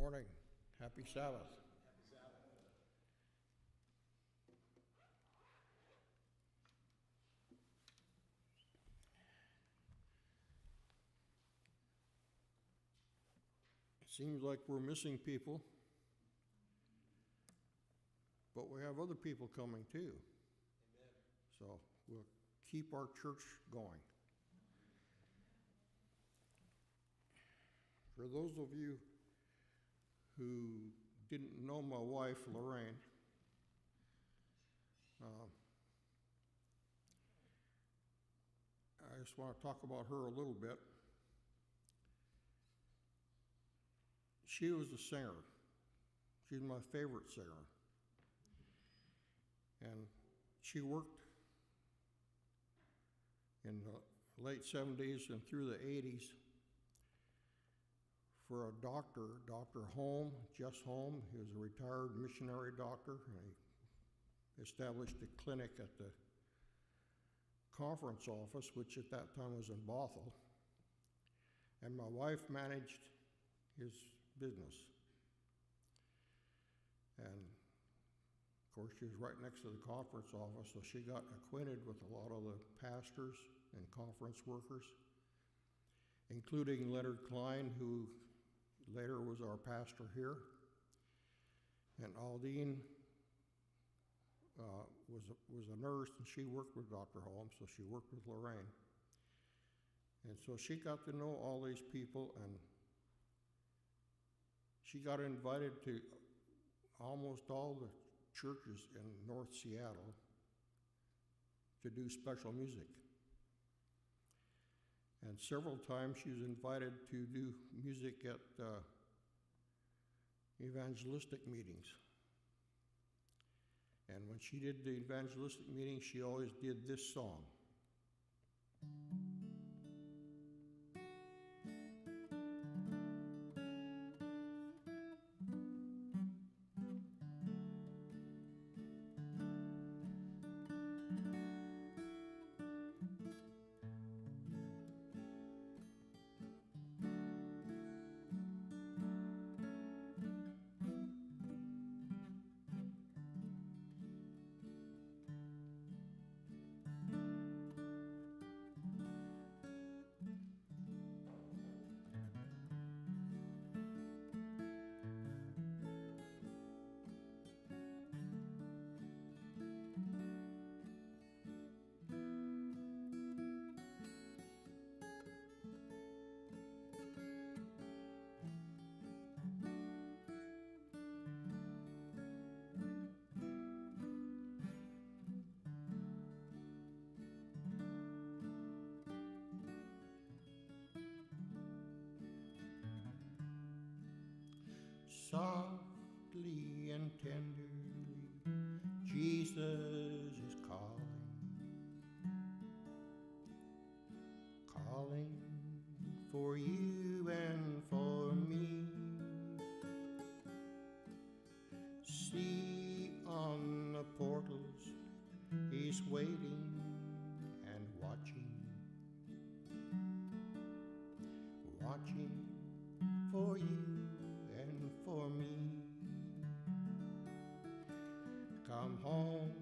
Morning. Happy Sabbath. Happy Sabbath. It seems like we're missing people, but we have other people coming too. Amen. So we'll keep our church going. For those of you who didn't know my wife, Lorraine, I just want to talk about her a little bit. She was a singer. She's my favorite singer. And she worked in the late 70s and through the 80s for a doctor, Dr. Holm, Jess Holm. He was a retired missionary doctor, and he established a clinic at the conference office, which at that time was in Bothell. And my wife managed his business. And of course, she was right next to the conference office, so she got acquainted with a lot of the pastors and conference workers, including Leonard Klein, who later was our pastor here. And Aldine was a nurse, and she worked with Dr. Holmes, so she worked with Lorraine. And so she got to know all these people, and she got invited to almost all the churches in North Seattle to do special music. And several times she was invited to do music at evangelistic meetings. And when she did the evangelistic meetings, she always did this song. Softly and tenderly, Jesus is calling for you and for me. See on the portals, he's waiting and watching for you and for me. Come home,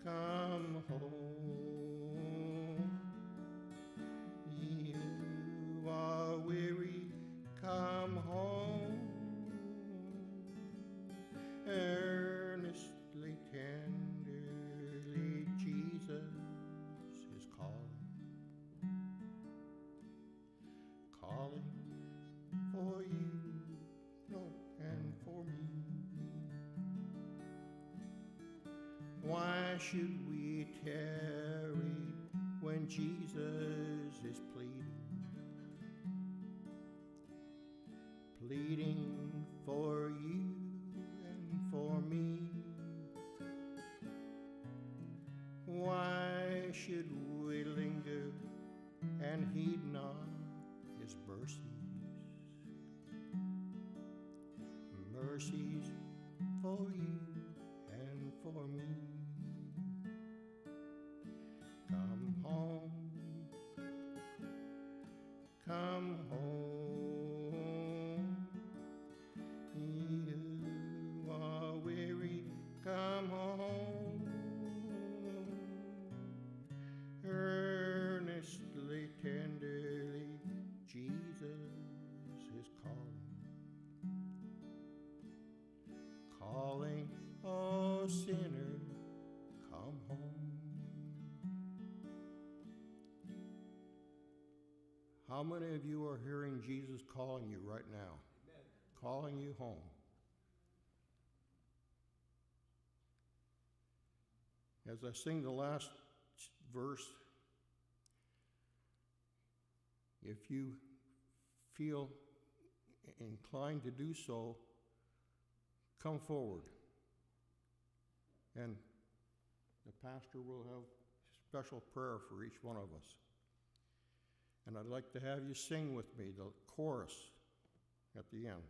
come home. You are weary, come home. Earnestly, tenderly, Jesus is calling for you, no, and for me. Why should we tarry when Jesus is pleading for you and for me? Why should we linger and heed not his mercies for you and for me? Come home, come home. oh sinner, come home. How many of you are hearing Jesus calling you right now? Amen. Calling you home. As I sing the last verse, if you feel inclined to do so, come forward. And the pastor will have special prayer for each one of us. And I'd like to have you sing with me the chorus at the end.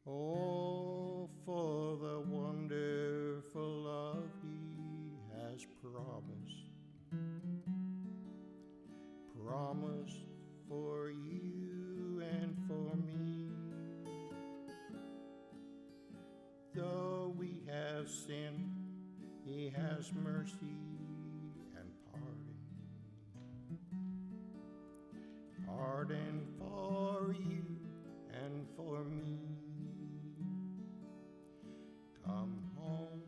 Oh, for the wonderful love he has promised for you and for me. Though we have sinned, he has mercy and pardon for you and for me. Come home,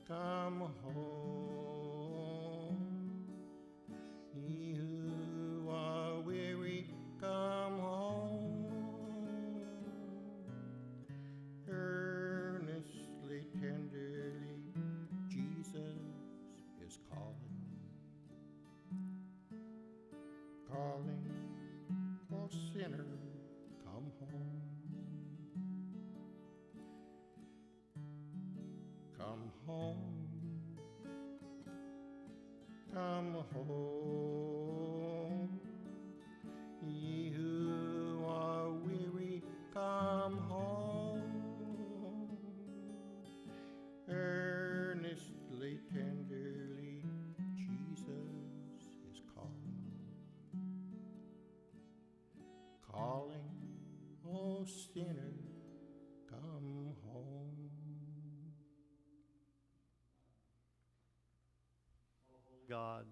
come home. Ye who are weary, come home. Earnestly, tenderly, Jesus is calling. Calling, oh sinner, come home. Come home, come home. Ye who are weary, come home. Earnestly, tenderly, Jesus is calling. Calling, oh sinner, come home. God,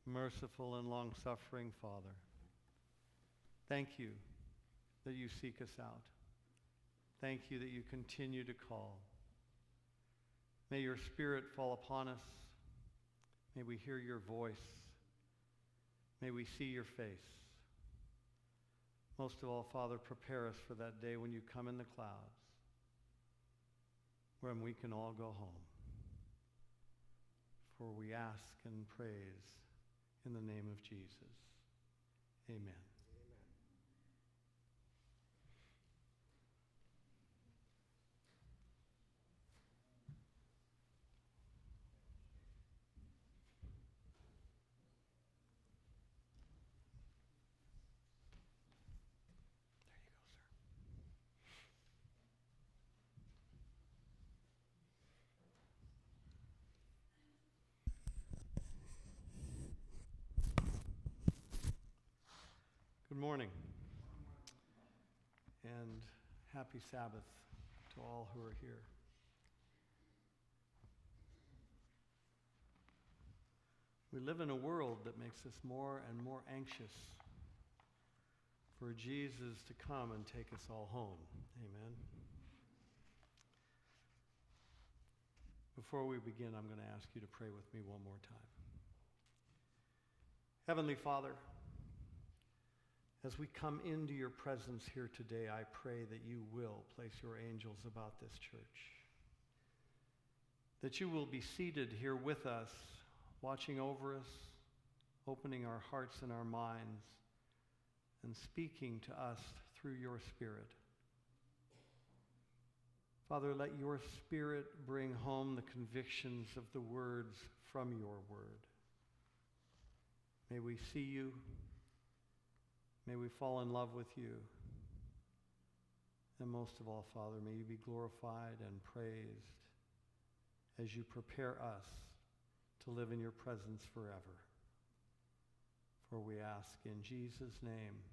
merciful and long-suffering Father, thank you that you seek us out. Thank you that you continue to call. May your Spirit fall upon us. May we hear your voice. May we see your face. Most of all, Father, prepare us for that day when you come in the clouds, when we can all go home. For we ask and praise in the name of Jesus. Amen. Good morning, and happy Sabbath to all who are here. We live in a world that makes us more and more anxious for Jesus to come and take us all home. Amen. Before we begin, I'm going to ask you to pray with me one more time. Heavenly Father, as we come into your presence here today, I pray that you will place your angels about this church, that you will be seated here with us, watching over us, opening our hearts and our minds, and speaking to us through your Spirit. Father, let your Spirit bring home the convictions of the words from your word. May we see you. May we fall in love with you. And most of all, Father, may you be glorified and praised as you prepare us to live in your presence forever. For we ask in Jesus' name,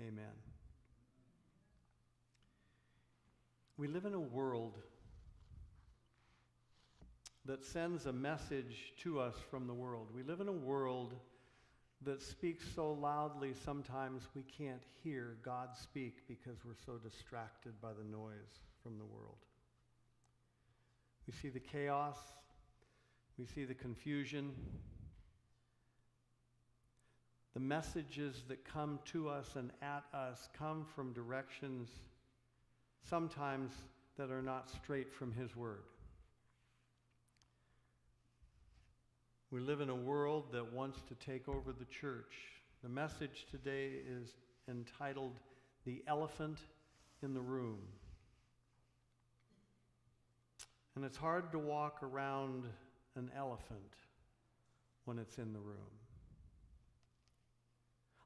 amen. We live in a world that sends a message to us from the world. We live in a world that speaks so loudly sometimes we can't hear God speak because we're so distracted by the noise from the world. We see the chaos, we see the confusion, the messages that come to us and at us come from directions sometimes that are not straight from His Word. We live in a world that wants to take over the church. The message today is entitled, "The Elephant in the Room." And it's hard to walk around an elephant when it's in the room.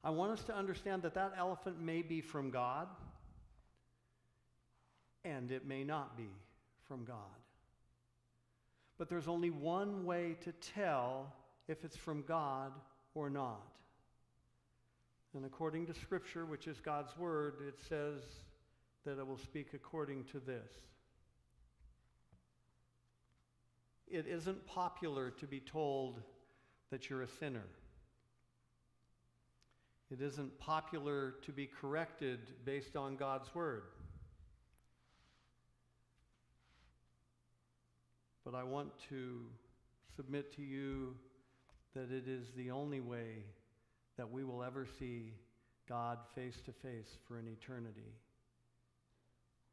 I want us to understand that that elephant may be from God, and it may not be from God. But there's only one way to tell if it's from God or not. And according to Scripture, which is God's Word, it says that it will speak according to this. It isn't popular to be told that you're a sinner. It isn't popular to be corrected based on God's Word. But I want to submit to you that it is the only way that we will ever see God face to face for an eternity.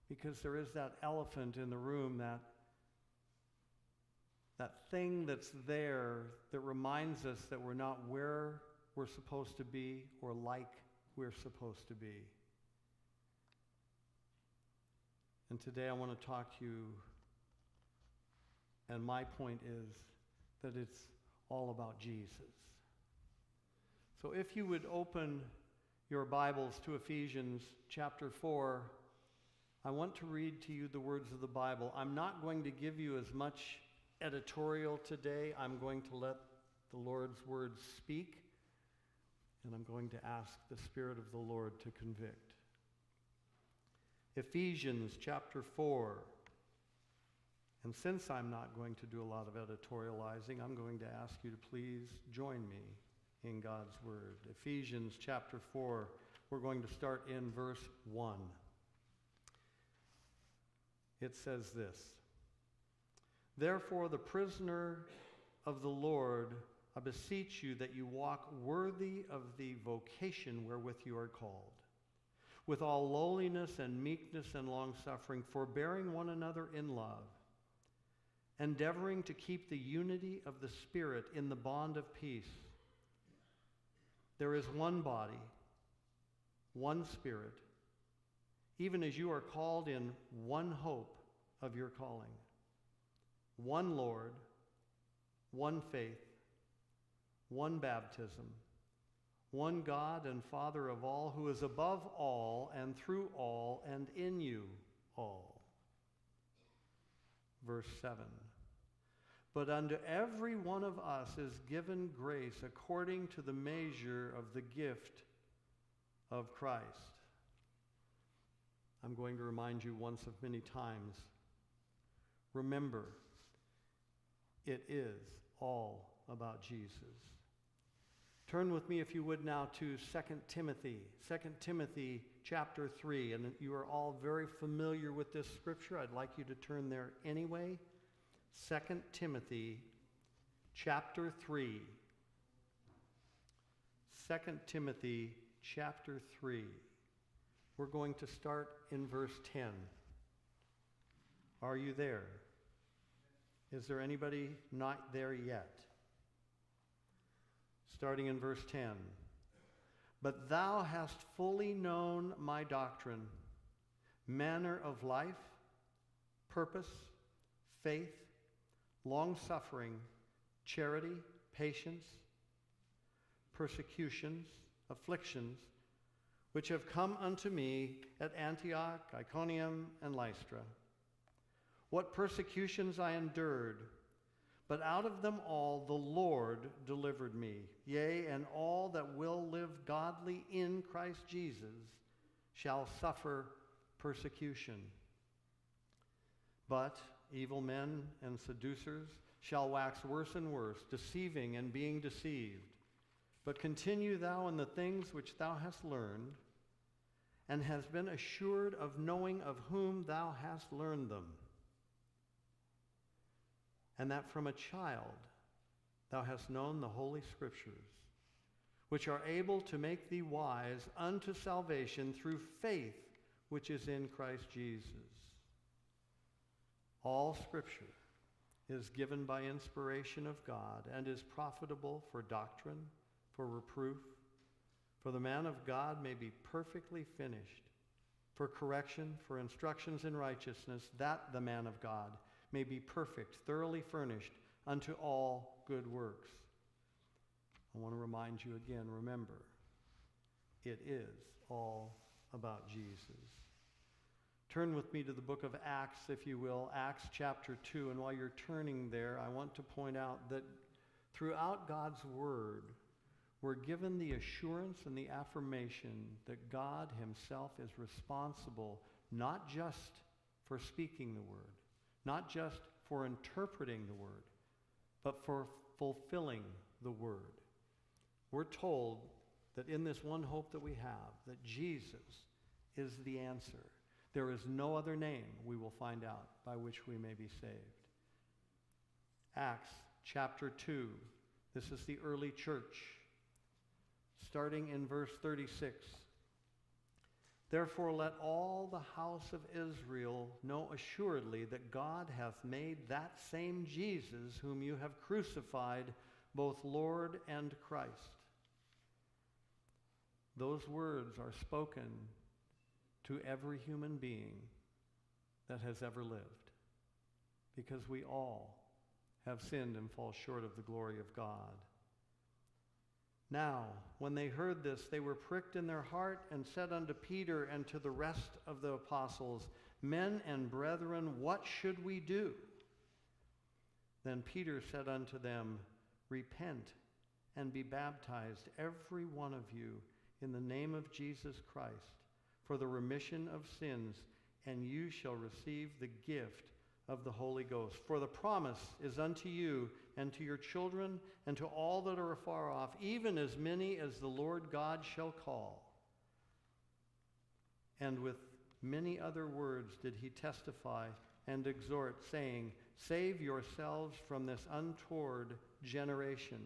Because there is that elephant in the room, that thing that's there that reminds us that we're not where we're supposed to be or like we're supposed to be. And today I want to talk to you, and my point is that it's all about Jesus. So if you would open your Bibles to Ephesians chapter 4, I want to read to you the words of the Bible. I'm not going to give you as much editorial today. I'm going to let the Lord's words speak, and I'm going to ask the Spirit of the Lord to convict. Ephesians chapter 4. And since I'm not going to do a lot of editorializing, I'm going to ask you to please join me in God's Word. Ephesians chapter 4, we're going to start in verse 1. It says this: "Therefore, the prisoner of the Lord, I beseech you that you walk worthy of the vocation wherewith you are called, with all lowliness and meekness and longsuffering, forbearing one another in love, endeavoring to keep the unity of the Spirit in the bond of peace. There is one body, one Spirit, even as you are called in one hope of your calling, one Lord, one faith, one baptism, one God and Father of all, who is above all and through all and in you all." Verse 7. "But unto every one of us is given grace according to the measure of the gift of Christ." I'm going to remind you once of many times. Remember, it is all about Jesus. Turn with me, if you would, now to 2 Timothy. 2 Timothy chapter 3. And you are all very familiar with this scripture. I'd like you to turn there anyway. 2 Timothy chapter 3. 2 Timothy chapter 3. We're going to start in verse 10. Are you there? Is there anybody not there yet? Starting in verse 10. "But thou hast fully known my doctrine, manner of life, purpose, faith, long-suffering, charity, patience, persecutions, afflictions, which have come unto me at Antioch, Iconium, and Lystra. What persecutions I endured, but out of them all the Lord delivered me. Yea, and all that will live godly in Christ Jesus shall suffer persecution. But evil men and seducers shall wax worse and worse, deceiving and being deceived. but continue thou in the things which thou hast learned, and hast been assured of knowing of whom thou hast learned them, and that from a child thou hast known the Holy Scriptures, which are able to make thee wise unto salvation through faith which is in Christ Jesus. All Scripture is given by inspiration of God and is profitable for doctrine, for reproof, for the man of God may be perfectly finished, for correction, for instructions in righteousness, that the man of God may be perfect, thoroughly furnished unto all good works. I want to remind you again, remember, it is all about Jesus. Turn with me to the book of Acts, if you will, Acts chapter 2. And while you're turning there, I want to point out that throughout God's word, we're given the assurance and the affirmation that God himself is responsible not just for speaking the word, not just for interpreting the word, but for fulfilling the word. We're told that in this one hope that we have, that Jesus is the answer. There is no other name, we will find out, by which we may be saved. Acts chapter 2. This is the early church. Starting in verse 36. Therefore let all the house of Israel know assuredly that God hath made that same Jesus whom you have crucified, both Lord and Christ. Those words are spoken to every human being that has ever lived, because we all have sinned and fall short of the glory of God. Now, when they heard this, they were pricked in their heart and said unto Peter and to the rest of the apostles, Men and brethren, what should we do? Then Peter said unto them, Repent and be baptized, every one of you, in the name of Jesus Christ, for the remission of sins, and you shall receive the gift of the Holy Ghost. For the promise is unto you and to your children and to all that are afar off, even as many as the Lord God shall call. And with many other words did he testify and exhort, saying, Save yourselves from this untoward generation.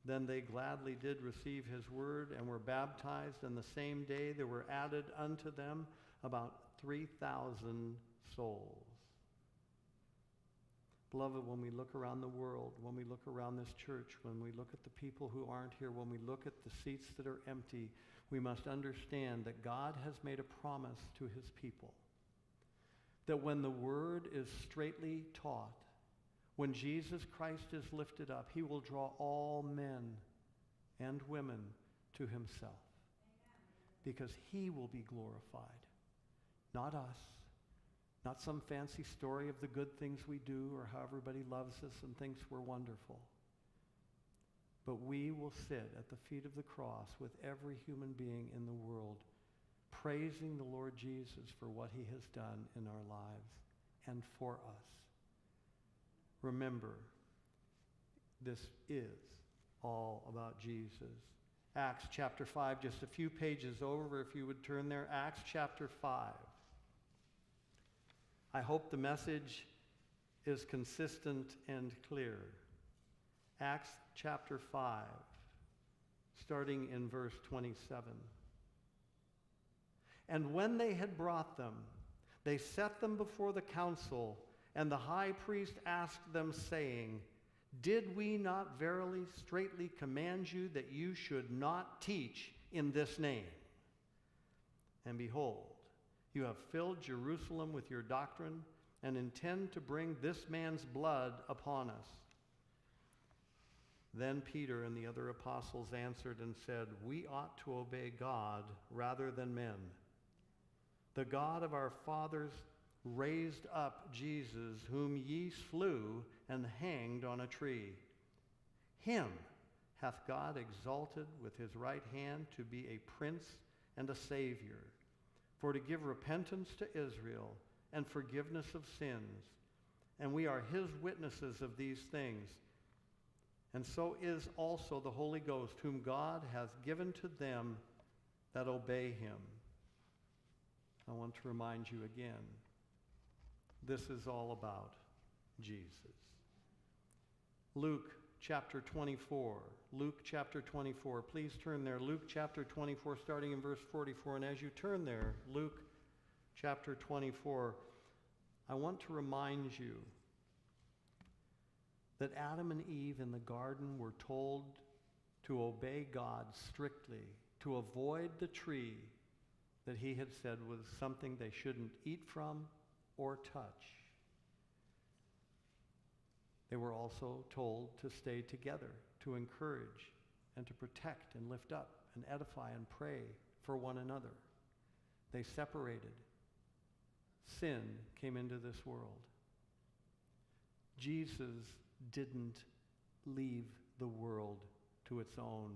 Then they gladly did receive his word and were baptized, and the same day there were added unto them about 3,000 souls. Beloved, when we look around the world, when we look around this church, when we look at the people who aren't here, when we look at the seats that are empty, we must understand that God has made a promise to his people. That when the word is straightly taught, when Jesus Christ is lifted up, he will draw all men and women to himself. Because he will be glorified, not us. Not some fancy story of the good things we do or how everybody loves us and thinks we're wonderful. But we will sit at the feet of the cross with every human being in the world, praising the Lord Jesus for what he has done in our lives and for us. Remember, this is all about Jesus. Acts chapter 5, just a few pages over, if you would turn there. Acts chapter 5. I hope the message is consistent and clear. Acts chapter 5, starting in verse 27. And when they had brought them, they set them before the council, and the high priest asked them, saying, Did we not verily straitly command you that you should not teach in this name? And behold, you have filled Jerusalem with your doctrine, and intend to bring this man's blood upon us. Then Peter and the other apostles answered and said, We ought to obey God rather than men. The God of our fathers raised up Jesus, whom ye slew and hanged on a tree. Him hath God exalted with his right hand to be a prince and a savior, for to give repentance to Israel and forgiveness of sins. And we are his witnesses of these things. and so is also the Holy Ghost, whom God hath given to them that obey him. I want to remind you again, this is all about Jesus. Luke chapter 24. Luke chapter 24. Please turn there. Luke chapter 24, starting in verse 44. And as you turn there, Luke chapter 24, I want to remind you that Adam and Eve in the garden were told to obey God strictly, to avoid the tree that he had said was something they shouldn't eat from or touch. They were also told to stay together, to encourage and to protect and lift up and edify and pray for one another. They separated. Sin came into this world. Jesus didn't leave the world to its own.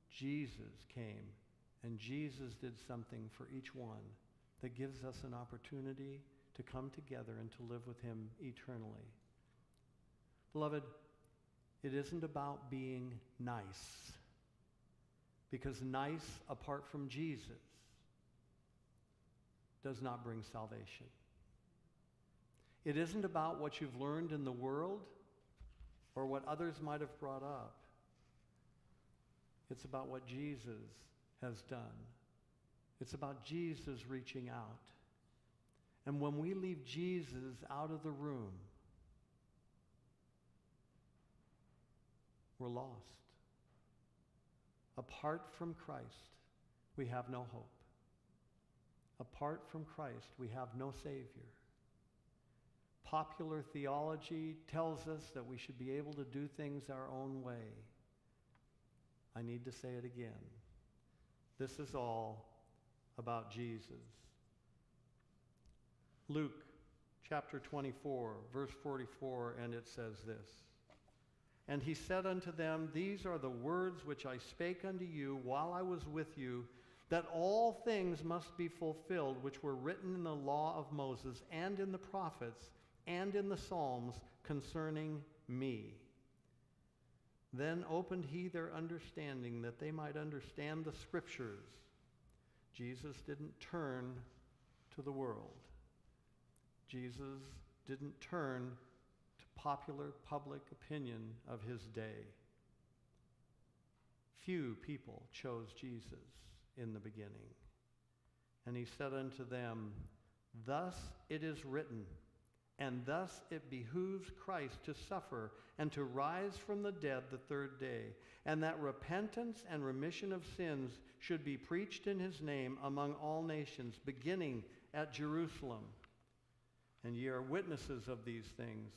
Jesus came, and Jesus did something for each one that gives us an opportunity to come together and to live with him eternally. Beloved, it isn't about being nice, because nice apart from Jesus does not bring salvation. It isn't about what you've learned in the world or what others might have brought up. It's about what Jesus has done. It's about Jesus reaching out. And when we leave Jesus out of the room, we're lost. Apart from Christ, we have no hope. Apart from Christ, we have no Savior. Popular theology tells us that we should be able to do things our own way. I need to say it again. This is all about Jesus. Luke chapter 24, verse 44, and it says this. And he said unto them, These are the words which I spake unto you while I was with you, that all things must be fulfilled which were written in the law of Moses and in the prophets and in the Psalms concerning me. Then opened he their understanding that they might understand the scriptures. Jesus didn't turn to the world. Jesus didn't turn to popular public opinion of his day. Few people chose Jesus in the beginning. And he said unto them, Thus it is written, and thus it behooves Christ to suffer and to rise from the dead the third day, and that repentance and remission of sins should be preached in his name among all nations, beginning at Jerusalem. And ye are witnesses of these things.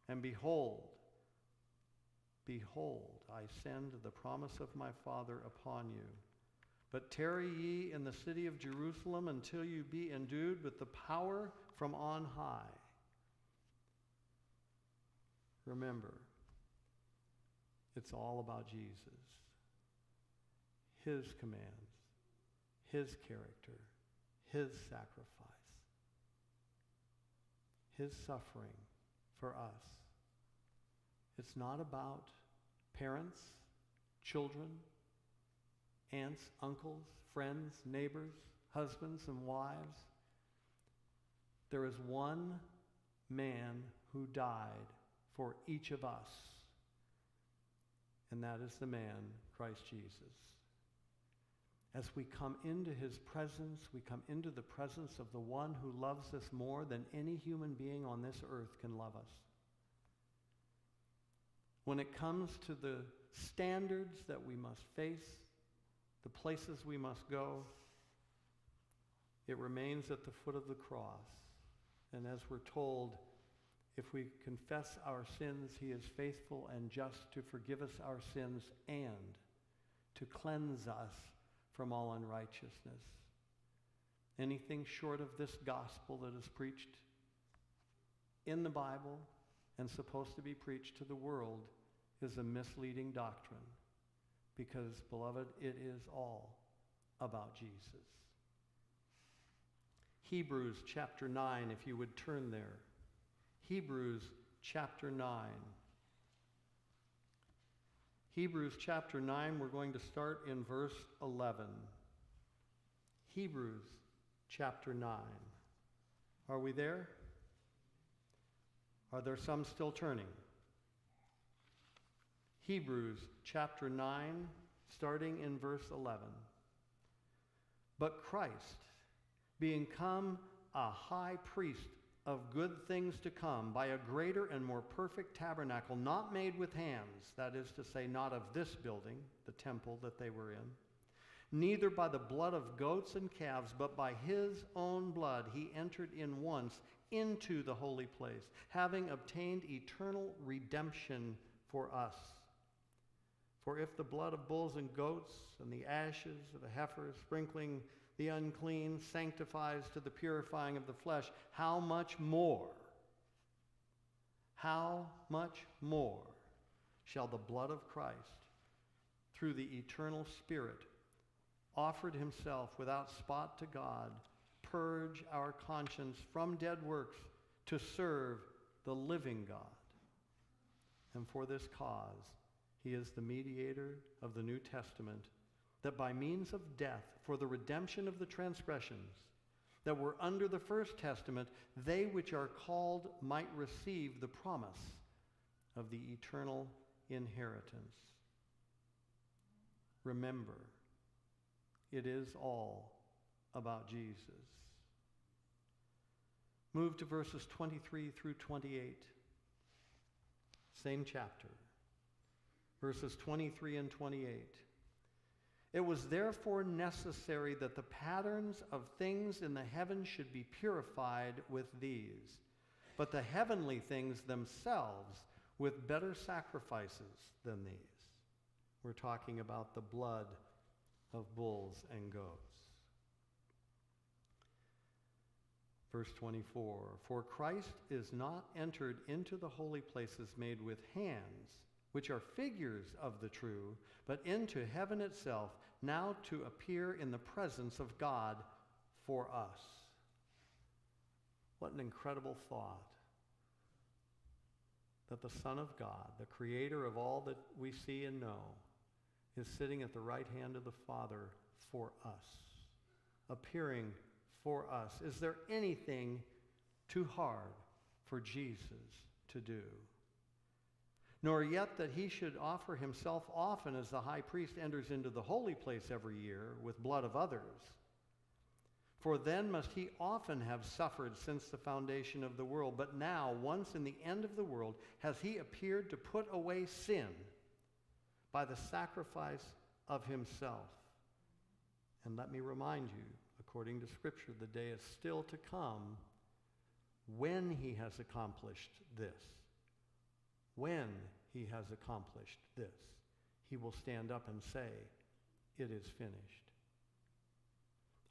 And behold, I send the promise of my Father upon you. But tarry ye in the city of Jerusalem until you be endued with the power from on high. Remember, it's all about Jesus, his commands, his character, his sacrifice, his suffering for us. It's not about parents, children, aunts, uncles, friends, neighbors, husbands, and wives. There is one man who died for each of us, and that is the man, Christ Jesus. As we come into his presence, we come into the presence of the one who loves us more than any human being on this earth can love us. When it comes to the standards that we must face, the places we must go, it remains at the foot of the cross. And as we're told, if we confess our sins, he is faithful and just to forgive us our sins and to cleanse us from all unrighteousness. Anything short of this gospel that is preached in the Bible and supposed to be preached to the world is a misleading doctrine, because, beloved, it is all about Jesus. Hebrews chapter 9, if you would turn there. Hebrews chapter 9. Hebrews chapter 9, we're going to start in verse 11. Hebrews chapter 9. Are we there? Are there some still turning? Hebrews chapter 9, starting in verse 11. But Christ, being come a high priest of good things to come, by a greater and more perfect tabernacle, not made with hands, that is to say, not of this building, the temple that they were in, neither by the blood of goats and calves, but by his own blood he entered in once into the holy place, having obtained eternal redemption for us. For if the blood of bulls and goats and the ashes of the heifers, sprinkling the unclean, sanctifies to the purifying of the flesh, how much more shall the blood of Christ, through the eternal Spirit, offered himself without spot to God, purge our conscience from dead works to serve the living God? And for this cause he is the mediator of the New Testament, that by means of death, for the redemption of the transgressions that were under the first testament, they which are called might receive the promise of the eternal inheritance. Remember, it is all about Jesus. Move to verses 23 through 28. Same chapter. Verses 23 and 28. It was therefore necessary that the patterns of things in the heavens should be purified with these, but the heavenly things themselves with better sacrifices than these. We're talking about the blood of bulls and goats. Verse 24, for Christ is not entered into the holy places made with hands, which are figures of the true, but into heaven itself, now to appear in the presence of God for us. What an incredible thought, that the Son of God, the creator of all that we see and know, is sitting at the right hand of the Father for us, appearing for us. Is there anything too hard for Jesus to do? Nor yet that he should offer himself often, as the high priest enters into the holy place every year with blood of others. For then must he often have suffered since the foundation of the world. But now, once in the end of the world, has he appeared to put away sin by the sacrifice of himself. And let me remind you, according to Scripture, the day is still to come when he has accomplished this. When he has accomplished this, he will stand up and say, it is finished.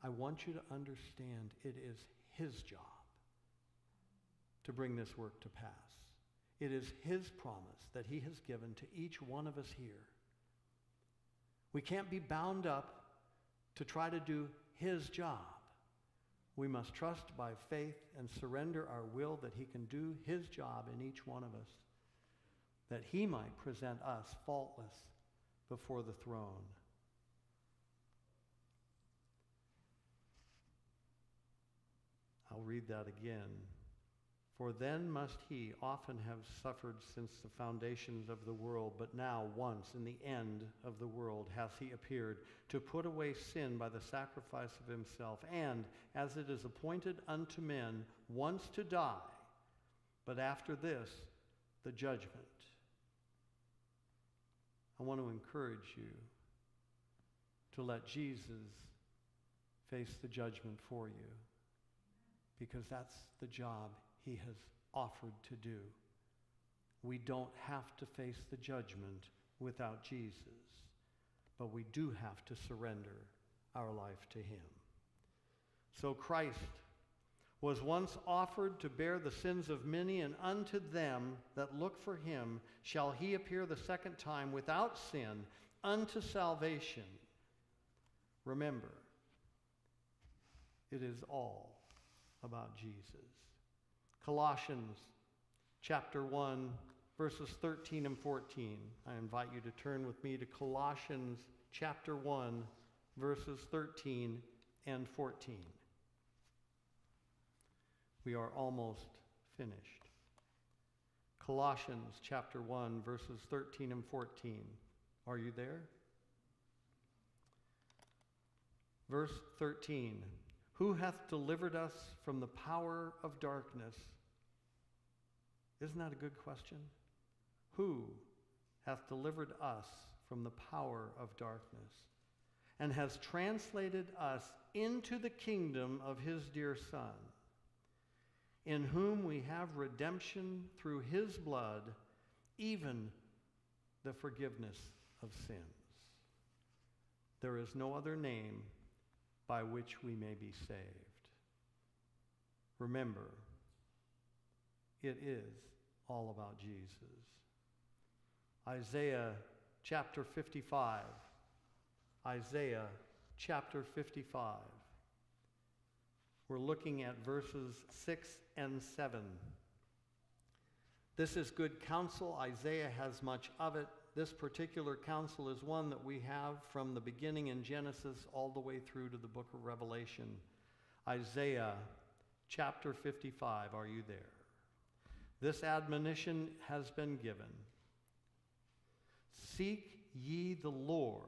I want you to understand it is his job to bring this work to pass. It is his promise that he has given to each one of us here. We can't be bound up to try to do his job. We must trust by faith and surrender our will that he can do his job in each one of us, that he might present us faultless before the throne. I'll read that again. For then must he often have suffered since the foundations of the world, but now once in the end of the world hath he appeared to put away sin by the sacrifice of himself, and as it is appointed unto men once to die, but after this the judgment. I want to encourage you to let Jesus face the judgment for you, because that's the job he has offered to do. We don't have to face the judgment without Jesus, but we do have to surrender our life to him. So Christ was once offered to bear the sins of many, and unto them that look for him shall he appear the second time without sin unto salvation. Remember, it is all about Jesus. Colossians chapter 1, verses 13 and 14. I invite you to turn with me to Colossians chapter 1, verses 13 and 14. We are almost finished. Colossians chapter 1, verses 13 and 14. Are you there? Verse 13. Who hath delivered us from the power of darkness? Isn't that a good question? Who hath delivered us from the power of darkness and has translated us into the kingdom of his dear Son, in whom we have redemption through his blood, even the forgiveness of sins. There is no other name by which we may be saved. Remember, it is all about Jesus. Isaiah chapter 55. Isaiah chapter 55. We're looking at verses 6 and 7. This is good counsel. Isaiah has much of it. This particular counsel is one that we have from the beginning in Genesis all the way through to the book of Revelation. Isaiah chapter 55, are you there? This admonition has been given. Seek ye the Lord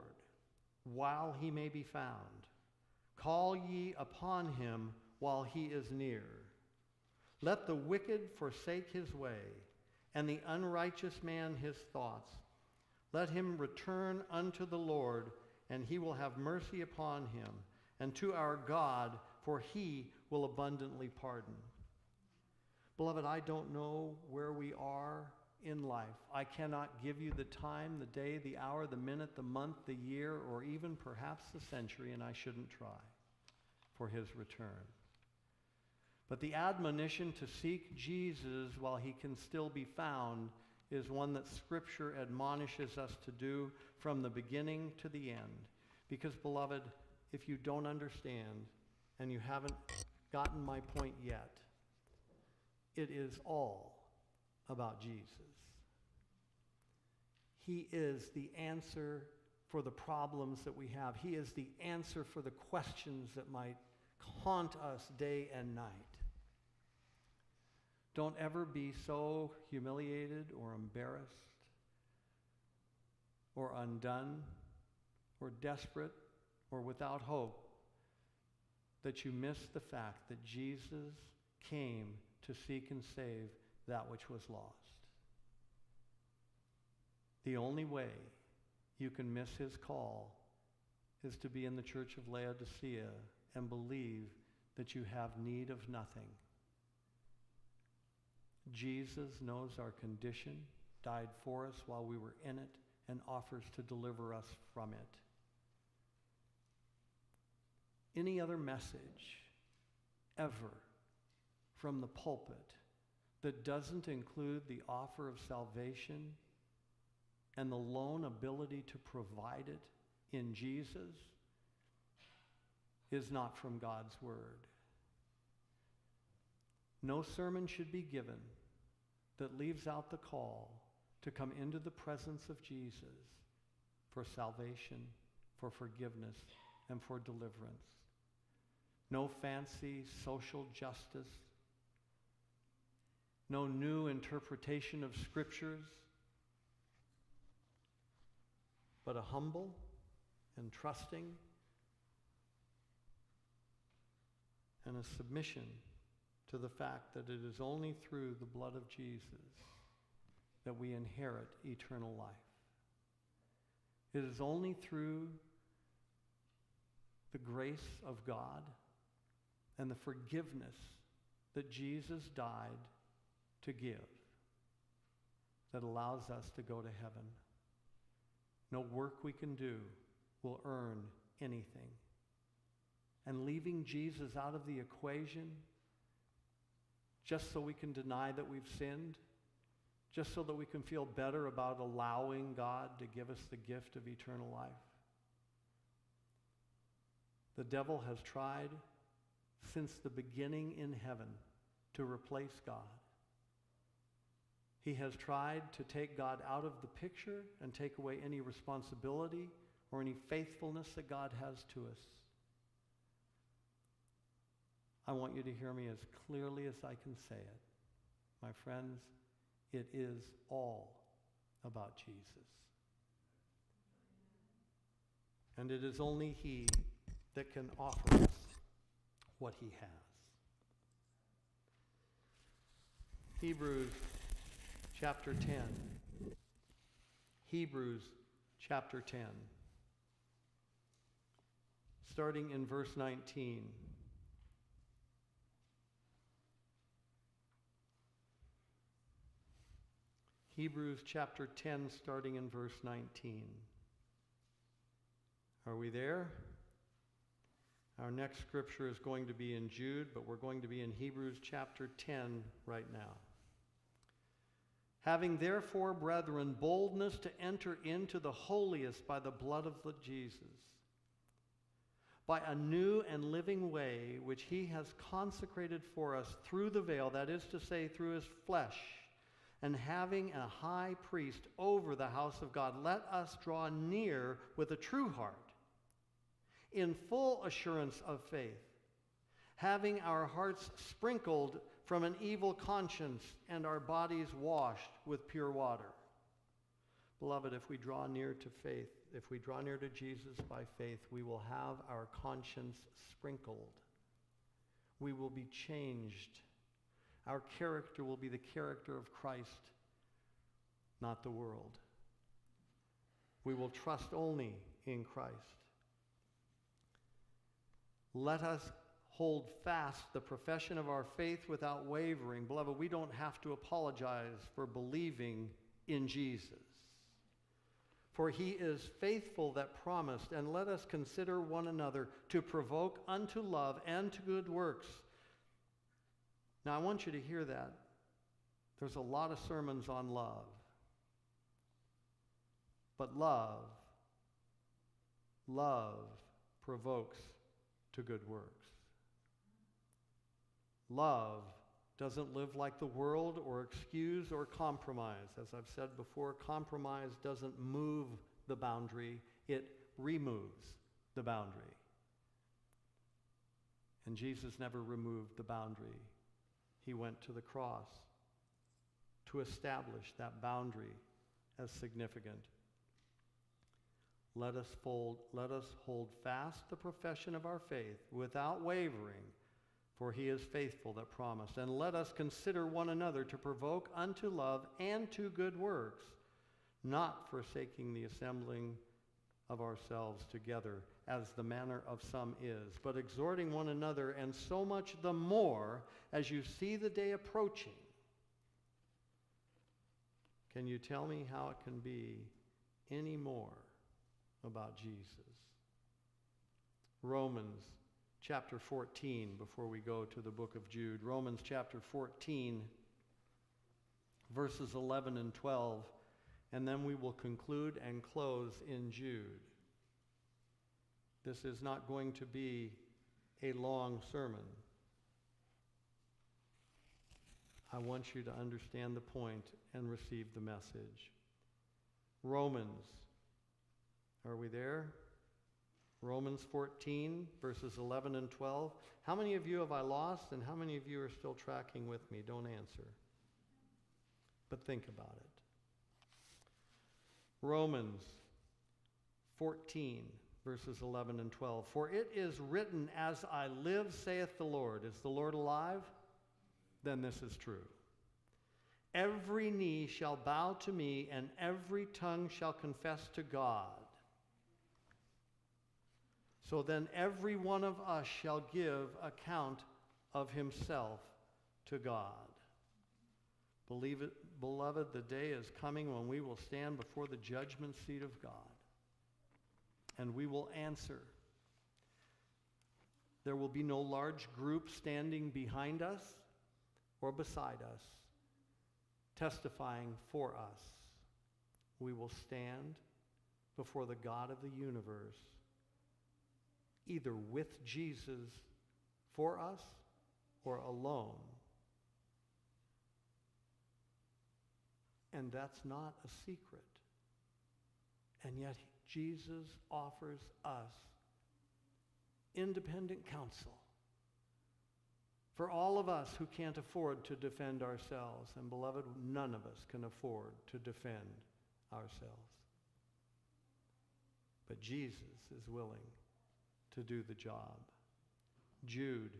while he may be found. Call ye upon him while he is near. Let the wicked forsake his way, and the unrighteous man his thoughts. Let him return unto the Lord, and he will have mercy upon him, and to our God, for he will abundantly pardon. Beloved, I don't know where we are in life. I cannot give you the time, the day, the hour, the minute, the month, the year, or even perhaps the century, and I shouldn't try, for his return. But the admonition to seek Jesus while he can still be found is one that Scripture admonishes us to do from the beginning to the end. Because, beloved, if you don't understand and you haven't gotten my point yet, it is all about Jesus. He is the answer for the problems that we have. He is the answer for the questions that might haunt us day and night. Don't ever be so humiliated or embarrassed or undone or desperate or without hope that you miss the fact that Jesus came to seek and save that which was lost. The only way you can miss his call is to be in the church of Laodicea and believe that you have need of nothing. Jesus knows our condition, died for us while we were in it, and offers to deliver us from it. Any other message ever from the pulpit that doesn't include the offer of salvation and the lone ability to provide it in Jesus is not from God's Word. No sermon should be given that leaves out the call to come into the presence of Jesus for salvation, for forgiveness, and for deliverance. No fancy social justice, no new interpretation of scriptures, but a humble and trusting and a submission to the fact that it is only through the blood of Jesus that we inherit eternal life. It is only through the grace of God and the forgiveness that Jesus died to give that allows us to go to heaven. No work we can do will earn anything. And leaving Jesus out of the equation just so we can deny that we've sinned, just so that we can feel better about allowing God to give us the gift of eternal life. The devil has tried since the beginning in heaven to replace God. He has tried to take God out of the picture and take away any responsibility or any faithfulness that God has to us. I want you to hear me as clearly as I can say it. My friends, it is all about Jesus. And it is only He that can offer us what He has. Hebrews chapter 10. Hebrews chapter 10. Starting in verse 19. Hebrews chapter 10, starting in verse 19. Are we there? Our next scripture is going to be in Jude, but we're going to be in Hebrews chapter 10 right now. Having therefore, brethren, boldness to enter into the holiest by the blood of Jesus, by a new and living way which He has consecrated for us through the veil, that is to say, through His flesh, and having a high priest over the house of God, let us draw near with a true heart, in full assurance of faith, having our hearts sprinkled from an evil conscience and our bodies washed with pure water. Beloved, if we draw near to faith, if we draw near to Jesus by faith, we will have our conscience sprinkled. We will be changed. Our character will be the character of Christ, not the world. We will trust only in Christ. Let us hold fast the profession of our faith without wavering. Beloved, we don't have to apologize for believing in Jesus. For He is faithful that promised, and let us consider one another to provoke unto love and to good works. Now I want you to hear that. There's a lot of sermons on love. But love provokes to good works. Love doesn't live like the world or excuse or compromise. As I've said before, compromise doesn't move the boundary, it removes the boundary. And Jesus never removed the boundary. He went to the cross to establish that boundary as significant. Let us hold fast the profession of our faith without wavering, for He is faithful that promised. And let us consider one another to provoke unto love and to good works, not forsaking the assembling of ourselves together, as the manner of some is, but exhorting one another, and so much the more as you see the day approaching. Can you tell me how it can be any more about Jesus? Romans chapter 14, before we go to the book of Jude. Romans chapter 14, verses 11 and 12, and then we will conclude and close in Jude. This is not going to be a long sermon. I want you to understand the point and receive the message. Romans, are we there? Romans 14, verses 11 and 12. How many of you have I lost, and how many of you are still tracking with me? Don't answer. But think about it. Romans 14, verses 11 and 12. For it is written, as I live, saith the Lord. Is the Lord alive? Then this is true. Every knee shall bow to me, and every tongue shall confess to God. So then every one of us shall give account of himself to God. Believe it, beloved, the day is coming when we will stand before the judgment seat of God. And we will answer. There will be no large group standing behind us or beside us, testifying for us. We will stand before the God of the universe, either with Jesus for us or alone. And that's not a secret. And yet Jesus offers us independent counsel for all of us who can't afford to defend ourselves. And beloved, none of us can afford to defend ourselves. But Jesus is willing to do the job. Jude,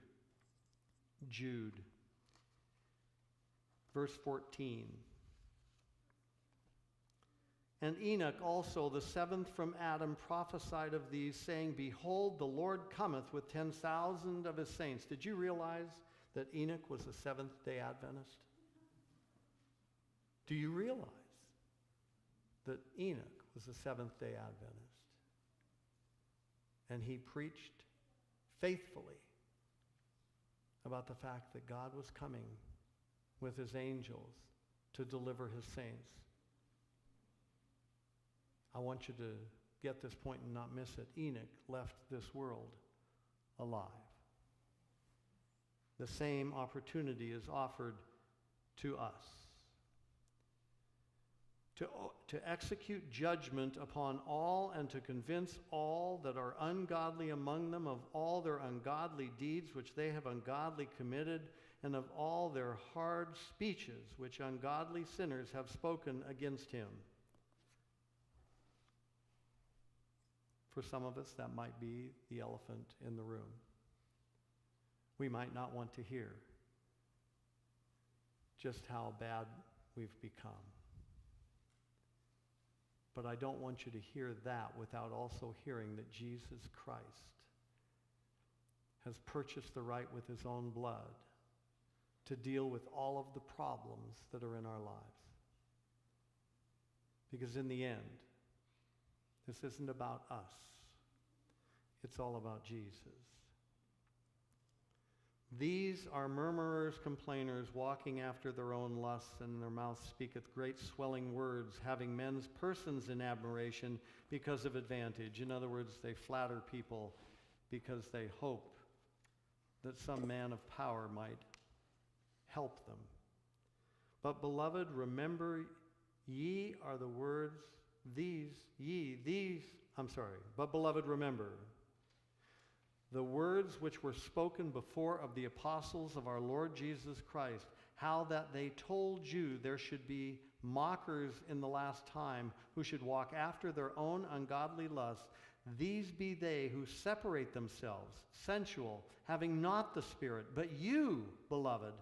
verse 14. And Enoch also, the seventh from Adam, prophesied of these, saying, Behold, the Lord cometh with 10,000 of his saints. Did you realize that Enoch was a Seventh-day Adventist? Do you realize that Enoch was a Seventh-day Adventist? And he preached faithfully about the fact that God was coming with his angels to deliver his saints. I want you to get this point and not miss it. Enoch left this world alive. The same opportunity is offered to us to execute judgment upon all and to convince all that are ungodly among them of all their ungodly deeds which they have ungodly committed, and of all their hard speeches which ungodly sinners have spoken against him. For some of us, that might be the elephant in the room. We might not want to hear just how bad we've become. But I don't want you to hear that without also hearing that Jesus Christ has purchased the right with his own blood to deal with all of the problems that are in our lives. Because in the end, this isn't about us. It's all about Jesus. These are murmurers, complainers, walking after their own lusts, and their mouth speaketh great swelling words, having men's persons in admiration because of advantage. In other words, they flatter people because they hope that some man of power might help them. But beloved, remember, ye are the words, but beloved, remember, the words which were spoken before of the apostles of our Lord Jesus Christ, how that they told you there should be mockers in the last time who should walk after their own ungodly lusts. These be they who separate themselves, sensual, having not the Spirit. But you, beloved,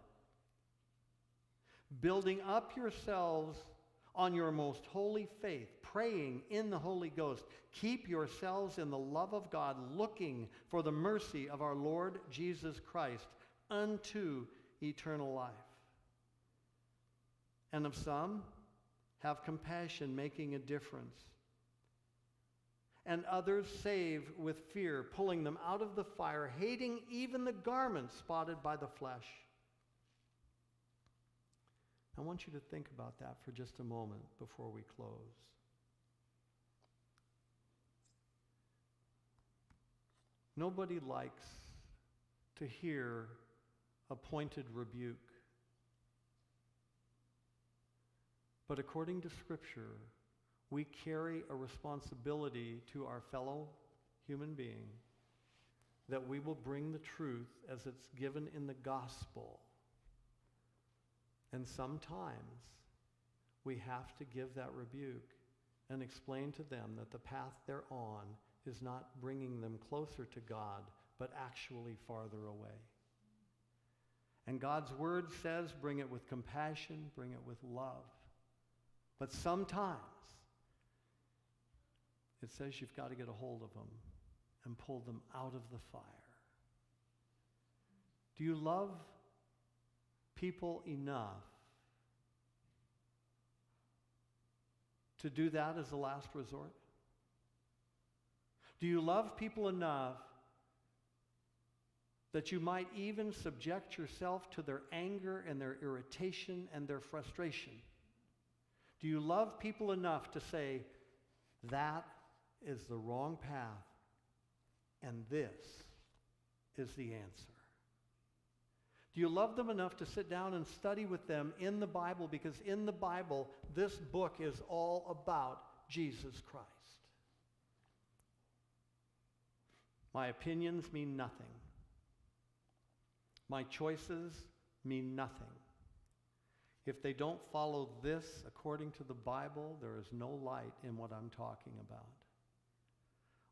building up yourselves on your most holy faith, praying in the Holy Ghost, keep yourselves in the love of God, looking for the mercy of our Lord Jesus Christ unto eternal life. And of some, have compassion, making a difference. And others save with fear, pulling them out of the fire, hating even the garment spotted by the flesh. I want you to think about that for just a moment before we close. Nobody likes to hear a pointed rebuke. But according to Scripture, we carry a responsibility to our fellow human being that we will bring the truth as it's given in the gospel. And sometimes we have to give that rebuke and explain to them that the path they're on is not bringing them closer to God, but actually farther away. And God's word says, bring it with compassion, bring it with love. But sometimes it says you've got to get a hold of them and pull them out of the fire. Do you love people enough to do that as a last resort? Do you love people enough that you might even subject yourself to their anger and their irritation and their frustration? Do you love people enough to say, that is the wrong path and this is the answer? Do you love them enough to sit down and study with them in the Bible? Because in the Bible, this book is all about Jesus Christ. My opinions mean nothing. My choices mean nothing. If they don't follow this according to the Bible, there is no light in what I'm talking about.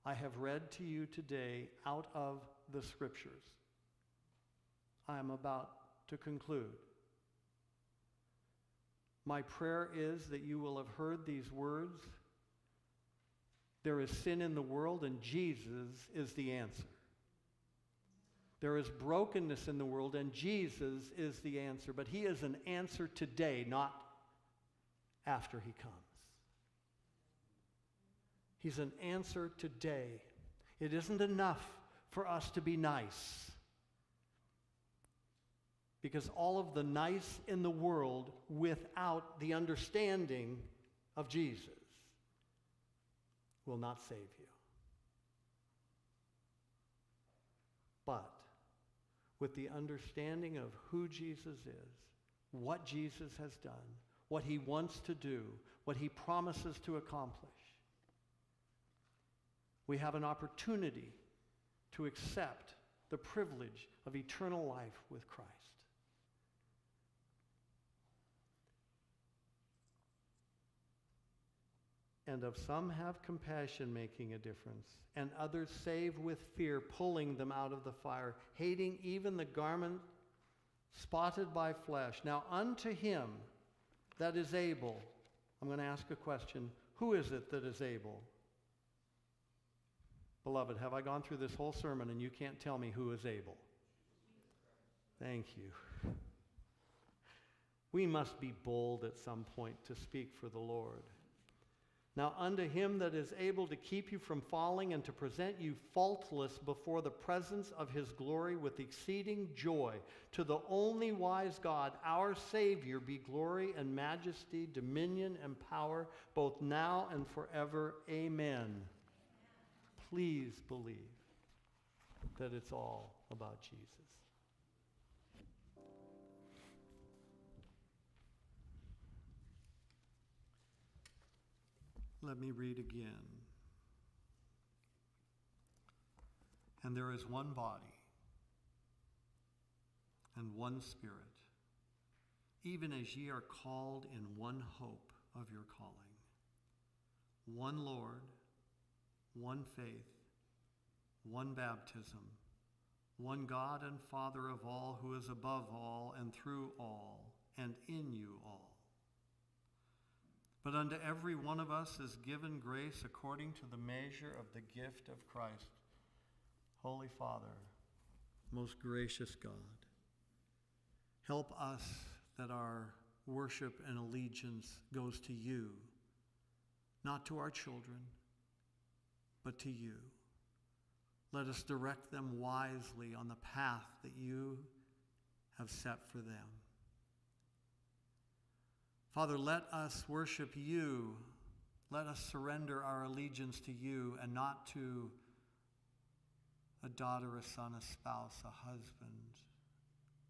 I have read to you today out of the Scriptures. I am about to conclude. My prayer is that you will have heard these words. There is sin in the world, and Jesus is the answer. There is brokenness in the world, and Jesus is the answer. But he is an answer today, not after he comes. He's an answer today. It isn't enough for us to be nice, because all of the nice in the world without the understanding of Jesus will not save you. But with the understanding of who Jesus is, what Jesus has done, what he wants to do, what he promises to accomplish, we have an opportunity to accept the privilege of eternal life with Christ. And of some have compassion, making a difference, and others save with fear, pulling them out of the fire, hating even the garment spotted by flesh. Now unto him that is able, I'm going to ask a question. Who is it that is able? Beloved, have I gone through this whole sermon and you can't tell me who is able? Thank you. We must be bold at some point to speak for the Lord. Now unto him that is able to keep you from falling and to present you faultless before the presence of his glory with exceeding joy, to the only wise God, our Savior, be glory and majesty, dominion and power, both now and forever. Amen. Please believe that it's all about Jesus. Let me read again. And there is one body and one Spirit, even as ye are called in one hope of your calling. One Lord, one faith, one baptism, one God and Father of all, who is above all and through all and in you all. But unto every one of us is given grace according to the measure of the gift of Christ. Holy Father, most gracious God, help us that our worship and allegiance goes to you, not to our children, but to you. Let us direct them wisely on the path that you have set for them. Father, let us worship you. Let us surrender our allegiance to you and not to a daughter, a son, a spouse, a husband,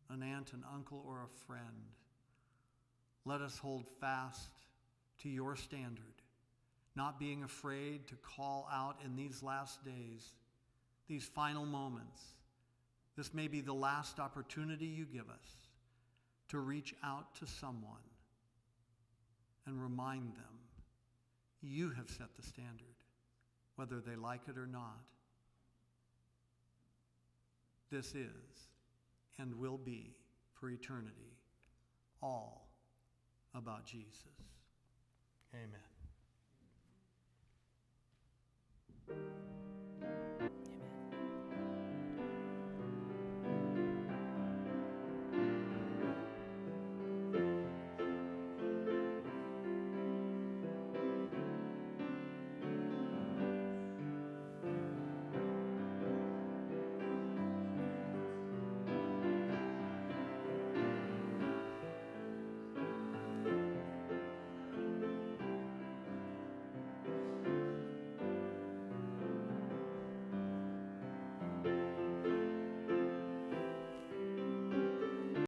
an aunt, an uncle, or a friend. Let us hold fast to your standard, not being afraid to call out in these last days, these final moments. This may be the last opportunity you give us to reach out to someone and remind them you have set the standard, whether they like it or not. This is and will be for eternity all about Jesus. Amen.